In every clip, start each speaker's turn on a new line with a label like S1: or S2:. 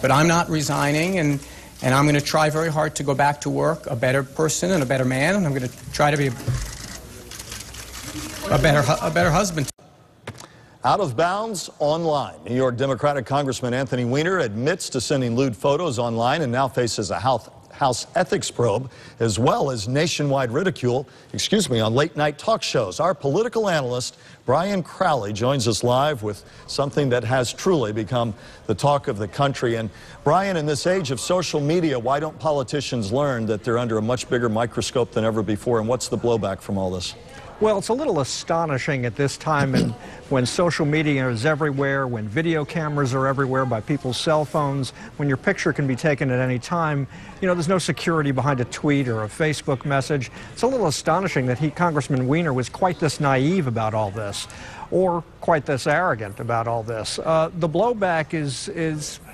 S1: But I'm not resigning, and I'm going to try very hard to go back to work a better person and a better man, and I'm going to try to be a better husband.
S2: Out of bounds online. New York Democratic Congressman Anthony Weiner admits to sending lewd photos online and now faces a House ethics probe, as well as nationwide ridicule, on late-night talk shows. Our political analyst, Brian Crowley, joins us live with something that has truly become the talk of the country. And Brian, in this age of social media, why don't politicians learn that they're under a much bigger microscope than ever before, and what's the blowback from all this?
S3: Well, it's a little astonishing at this time, and when social media is everywhere, when video cameras are everywhere by people's cell phones, when your picture can be taken at any time, there's no security behind a tweet or a Facebook message. It's a little astonishing that Congressman Weiner was quite this naive about all this, or quite this arrogant about all this. The blowback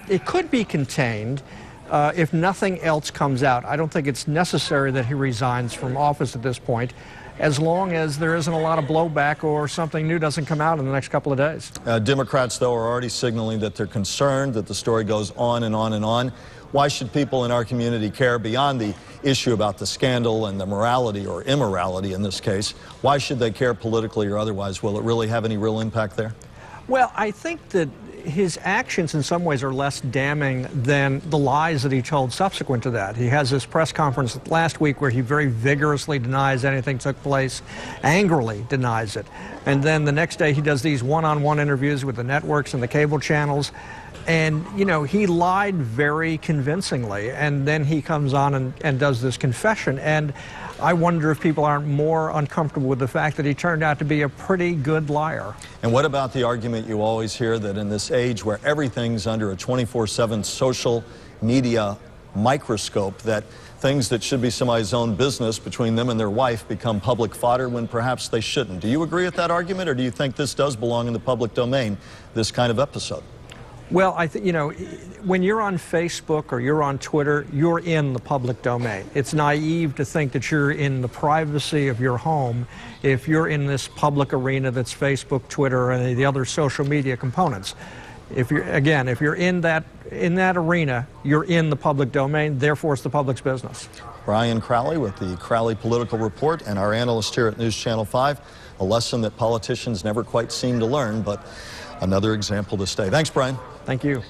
S3: it could be contained. If nothing else comes out. I don't think it's necessary that he resigns from office at this point, as long as there isn't a lot of blowback or something new doesn't come out in the next couple of days.
S2: Democrats, though, are already signaling that they're concerned that the story goes on and on and on. Why should people in our community care beyond the issue about the scandal and the morality or immorality in this case? Why should they care politically or otherwise? Will it really have any real impact there?
S3: Well, I think that his actions in some ways are less damning than the lies that he told subsequent to that. He has this press conference last week where he very vigorously denies anything took place, angrily denies it. And then the next day he does these one-on-one interviews with the networks and the cable channels. And, he lied very convincingly. And then he comes on and does this confession. And I wonder if people aren't more uncomfortable with the fact that he turned out to be a pretty good liar.
S2: And what about the argument you always hear that in this age where everything's under a 24/7 social media microscope, that things that should be somebody's own business between them and their wife become public fodder when perhaps they shouldn't? Do you agree with that argument, or do you think this does belong in the public domain, this kind of episode?
S3: Well, I think, when you're on Facebook or you're on Twitter, you're in the public domain. It's naive to think that you're in the privacy of your home if you're in this public arena that's Facebook, Twitter, and the other social media components. If you're in that arena, you're in the public domain, therefore it's the public's business.
S2: Brian Crowley with the Crowley Political Report, and our analyst here at News Channel 5, a lesson that politicians never quite seem to learn, but another example to stay. Thanks, Brian.
S3: Thank you.